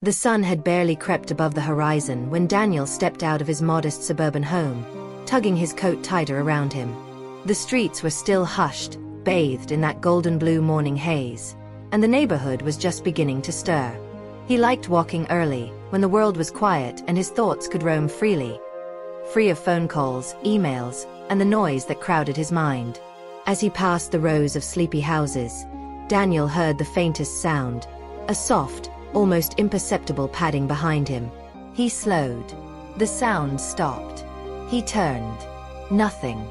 The sun had barely crept above the horizon when Daniel stepped out of his modest suburban home, tugging his coat tighter around him. The streets were still hushed, bathed in that golden blue morning haze, and the neighborhood was just beginning to stir. He liked walking early, when the world was quiet and his thoughts could roam freely, free of phone calls, emails, and the noise that crowded his mind. As he passed the rows of sleepy houses, Daniel heard the faintest sound, a soft, almost imperceptible padding behind him. He slowed. The sound stopped. He turned. Nothing.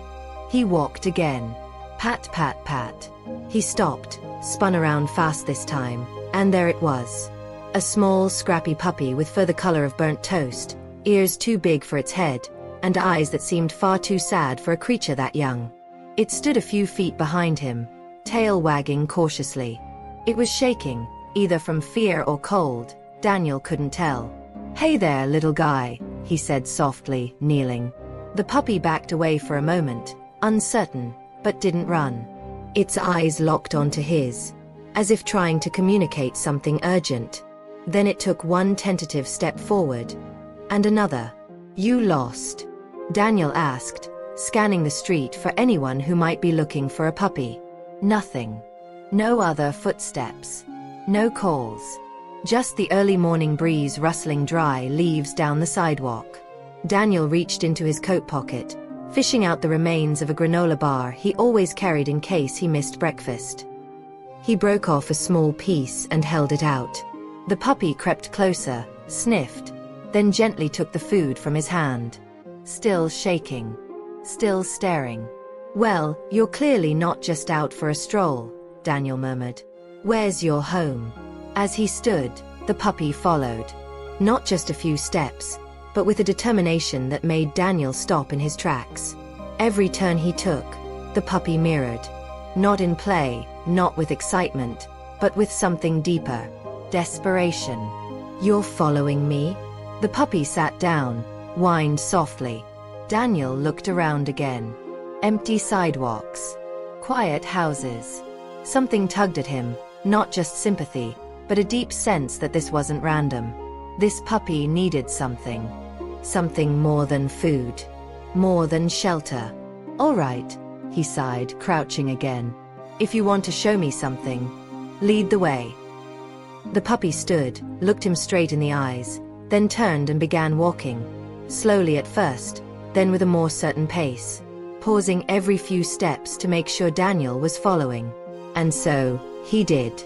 He walked again. Pat, pat, pat. He stopped, spun around fast this time, and there it was. A small, scrappy puppy with fur the color of burnt toast, ears too big for its head, and eyes that seemed far too sad for a creature that young. It stood a few feet behind him, tail wagging cautiously. It was shaking, either from fear or cold, Daniel couldn't tell. "Hey there, little guy," he said softly, kneeling. The puppy backed away for a moment, uncertain, but didn't run. Its eyes locked onto his, as if trying to communicate something urgent. Then it took one tentative step forward, and another. "You lost?" Daniel asked, scanning the street for anyone who might be looking for a puppy. Nothing. No other footsteps. No calls. Just the early morning breeze rustling dry leaves down the sidewalk. Daniel reached into his coat pocket, fishing out the remains of a granola bar he always carried in case he missed breakfast. He broke off a small piece and held it out. The puppy crept closer, sniffed, then gently took the food from his hand. Still shaking. Still staring. "Well, you're clearly not just out for a stroll," Daniel murmured. "Where's your home?" As he stood, the puppy followed. Not just a few steps, but with a determination that made Daniel stop in his tracks. Every turn he took, the puppy mirrored. Not in play, not with excitement, but with something deeper. Desperation. "You're following me?" The puppy sat down, whined softly. Daniel looked around again. Empty sidewalks. Quiet houses. Something tugged at him, not just sympathy, but a deep sense that this wasn't random. This puppy needed something. Something more than food. More than shelter. "All right," he sighed, crouching again. "If you want to show me something, lead the way." The puppy stood, looked him straight in the eyes, then turned and began walking. Slowly at first, then with a more certain pace, pausing every few steps to make sure Daniel was following. And so, he did.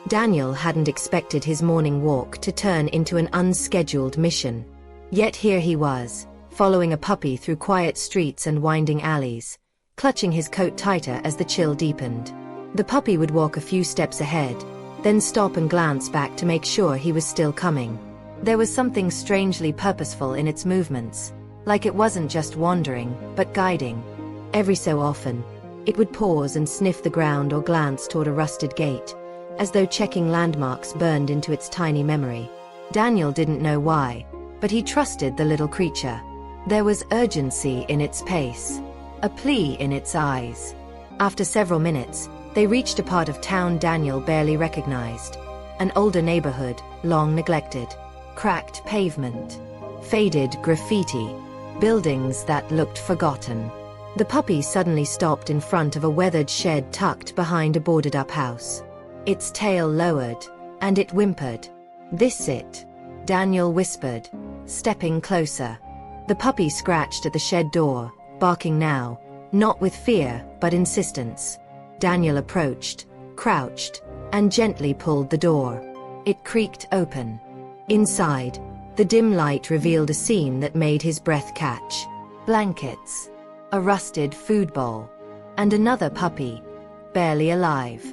Daniel hadn't expected his morning walk to turn into an unscheduled mission. Yet here he was, following a puppy through quiet streets and winding alleys, clutching his coat tighter as the chill deepened. The puppy would walk a few steps ahead, then stop and glance back to make sure he was still coming. There was something strangely purposeful in its movements, like it wasn't just wandering, but guiding. Every so often, it would pause and sniff the ground or glance toward a rusted gate, as though checking landmarks burned into its tiny memory. Daniel didn't know why, but he trusted the little creature. There was urgency in its pace, a plea in its eyes. After several minutes, they reached a part of town Daniel barely recognized. An older neighborhood, long neglected. Cracked pavement. Faded graffiti. Buildings that looked forgotten. The puppy suddenly stopped in front of a weathered shed tucked behind a boarded-up house. Its tail lowered, and it whimpered. "This it?" Daniel whispered, stepping closer. The puppy scratched at the shed door, barking now, not with fear, but insistence. Daniel approached, crouched, and gently pulled the door. It creaked open. Inside, the dim light revealed a scene that made his breath catch. Blankets. A rusted food bowl. And another puppy. Barely alive.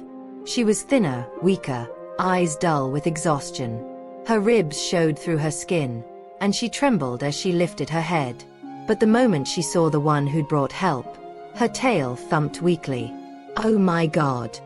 She was thinner, weaker, eyes dull with exhaustion. Her ribs showed through her skin, and she trembled as she lifted her head. But the moment she saw the one who'd brought help, her tail thumped weakly. "Oh my God!"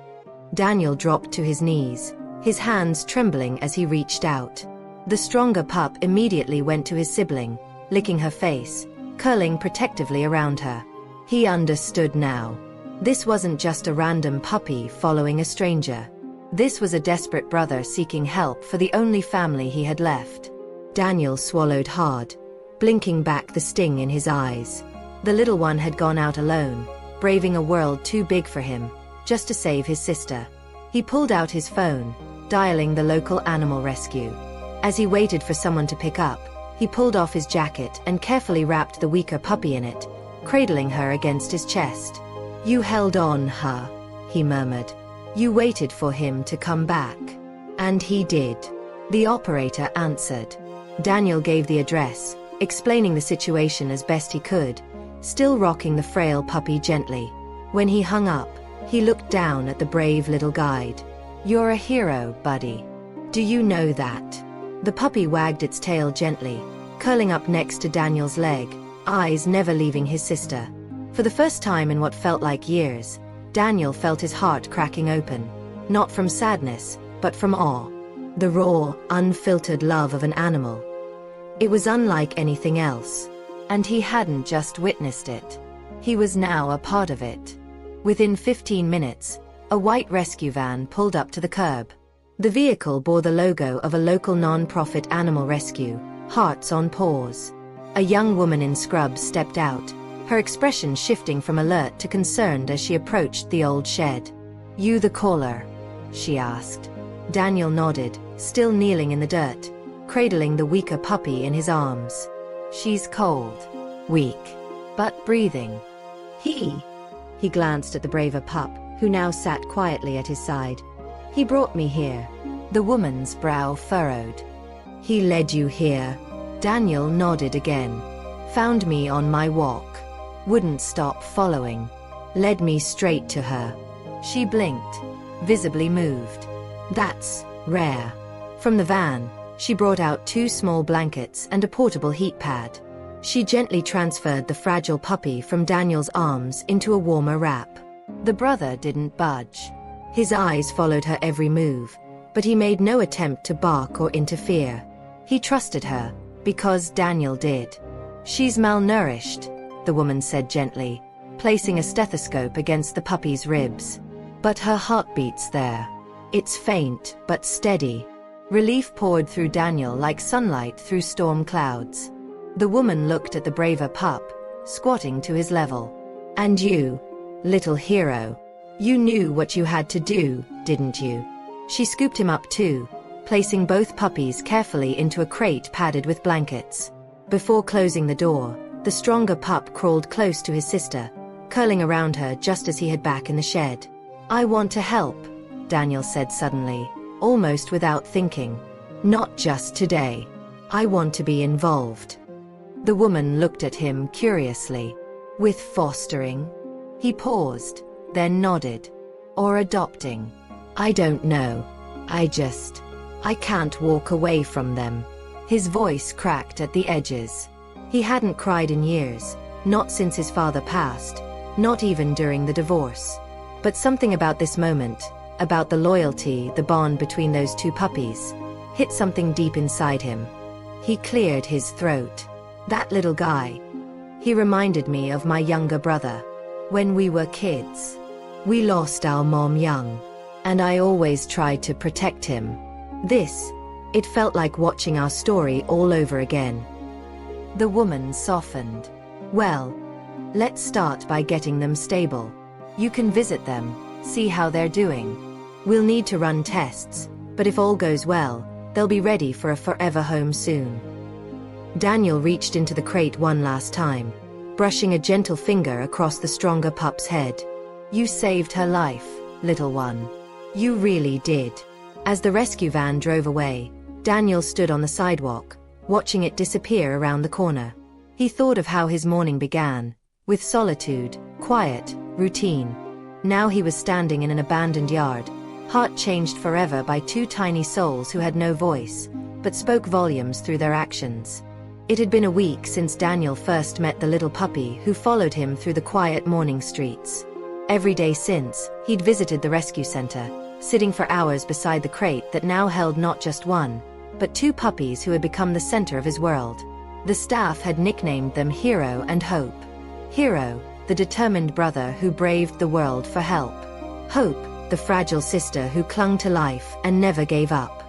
Daniel dropped to his knees, his hands trembling as he reached out. The stronger pup immediately went to his sibling, licking her face, curling protectively around her. He understood now. This wasn't just a random puppy following a stranger. This was a desperate brother seeking help for the only family he had left. Daniel swallowed hard, blinking back the sting in his eyes. The little one had gone out alone, braving a world too big for him, just to save his sister. He pulled out his phone, dialing the local animal rescue. As he waited for someone to pick up, he pulled off his jacket and carefully wrapped the weaker puppy in it, cradling her against his chest. "You held on, huh?" he murmured. "You waited for him to come back." "And he did," the operator answered. Daniel gave the address, explaining the situation as best he could, still rocking the frail puppy gently. When he hung up, he looked down at the brave little guide. "You're a hero, buddy. Do you know that?" The puppy wagged its tail gently, curling up next to Daniel's leg, eyes never leaving his sister. For the first time in what felt like years, Daniel felt his heart cracking open, not from sadness, but from awe. The raw, unfiltered love of an animal. It was unlike anything else. And he hadn't just witnessed it. He was now a part of it. Within 15 minutes, a white rescue van pulled up to the curb. The vehicle bore the logo of a local non-profit animal rescue, Hearts on Paws. A young woman in scrubs stepped out, her expression shifting from alert to concerned as she approached the old shed. "You the caller?" she asked. Daniel nodded, still kneeling in the dirt, cradling the weaker puppy in his arms. "She's cold, weak, but breathing." He glanced at the braver pup, who now sat quietly at his side. "He brought me here." The woman's brow furrowed. "He led you here?" Daniel nodded again. "Found me on my walk. Wouldn't stop following. Led me straight to her." She blinked, visibly moved. "That's rare." From the van, she brought out 2 small blankets and a portable heat pad. She gently transferred the fragile puppy from Daniel's arms into a warmer wrap. The brother didn't budge. His eyes followed her every move, but he made no attempt to bark or interfere. He trusted her, because Daniel did. "She's malnourished," the woman said gently, placing a stethoscope against the puppy's ribs. "But her heartbeat's there. It's faint, but steady." Relief poured through Daniel like sunlight through storm clouds. The woman looked at the braver pup, squatting to his level. "And you, little hero, you knew what you had to do, didn't you?" She scooped him up too, placing both puppies carefully into a crate padded with blankets. Before closing the door, the stronger pup crawled close to his sister, curling around her just as he had back in the shed. "I want to help," Daniel said suddenly, almost without thinking. "Not just today. I want to be involved." The woman looked at him curiously. "With fostering?" He paused, then nodded. "Or adopting?" "I don't know. I can't walk away from them." His voice cracked at the edges. He hadn't cried in years, not since his father passed, not even during the divorce. But something about this moment, about the loyalty, the bond between those 2 puppies, hit something deep inside him. He cleared his throat. "That little guy. He reminded me of my younger brother. When we were kids. We lost our mom young. And I always tried to protect him. It felt like watching our story all over again." The woman softened. "Well, let's start by getting them stable. You can visit them, see how they're doing. We'll need to run tests, but if all goes well, they'll be ready for a forever home soon." Daniel reached into the crate one last time, brushing a gentle finger across the stronger pup's head. "You saved her life, little one. You really did." As the rescue van drove away, Daniel stood on the sidewalk, watching it disappear around the corner. He thought of how his morning began, with solitude, quiet, routine. Now he was standing in an abandoned yard, heart changed forever by 2 tiny souls who had no voice, but spoke volumes through their actions. It had been a week since Daniel first met the little puppy who followed him through the quiet morning streets. Every day since, he'd visited the rescue center, sitting for hours beside the crate that now held not just 1, but 2 puppies who had become the center of his world. The staff had nicknamed them Hero and Hope. Hero, the determined brother who braved the world for help. Hope, the fragile sister who clung to life and never gave up.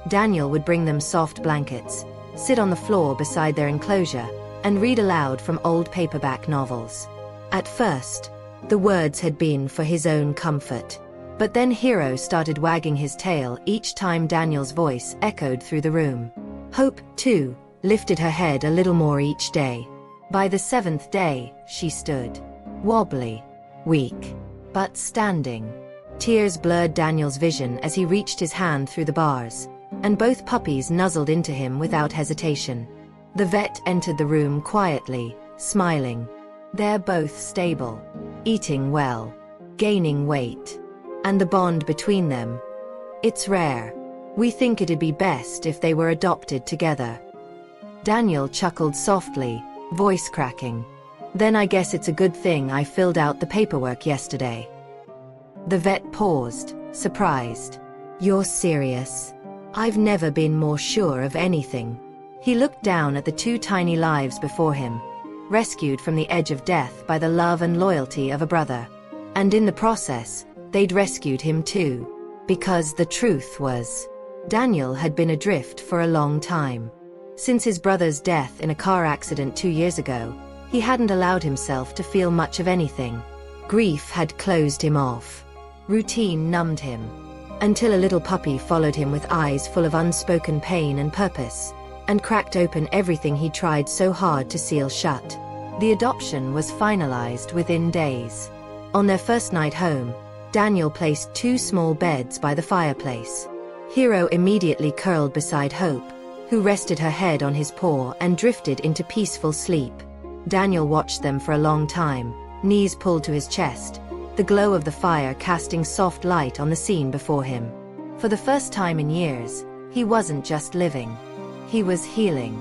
Daniel would bring them soft blankets, sit on the floor beside their enclosure, and read aloud from old paperback novels. At first, the words had been for his own comfort. But then Hero started wagging his tail each time Daniel's voice echoed through the room. Hope, too, lifted her head a little more each day. By the 7th day, she stood. Wobbly. Weak. But standing. Tears blurred Daniel's vision as he reached his hand through the bars, and both puppies nuzzled into him without hesitation. The vet entered the room quietly, smiling. They're both stable. Eating well. Gaining weight. And the bond between them. It's rare. We think it'd be best if they were adopted together. Daniel chuckled softly, voice cracking. Then I guess it's a good thing I filled out the paperwork yesterday. The vet paused, surprised. You're serious? I've never been more sure of anything. He looked down at the 2 tiny lives before him, rescued from the edge of death by the love and loyalty of a brother. And in the process, they'd rescued him too. Because the truth was, Daniel had been adrift for a long time. Since his brother's death in a car accident 2 years ago, he hadn't allowed himself to feel much of anything. Grief had closed him off. Routine numbed him. Until a little puppy followed him with eyes full of unspoken pain and purpose, and cracked open everything he tried so hard to seal shut. The adoption was finalized within days. On their first night home, Daniel placed 2 small beds by the fireplace. Hero immediately curled beside Hope, who rested her head on his paw and drifted into peaceful sleep. Daniel watched them for a long time, knees pulled to his chest, the glow of the fire casting soft light on the scene before him. For the first time in years, he wasn't just living. He was healing.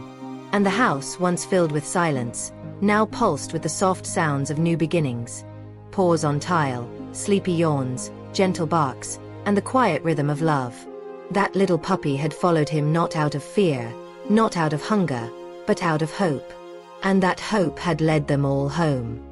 And the house, once filled with silence, now pulsed with the soft sounds of new beginnings. Paws on tile, sleepy yawns, gentle barks, and the quiet rhythm of love. That little puppy had followed him not out of fear, not out of hunger, but out of hope. And that hope had led them all home.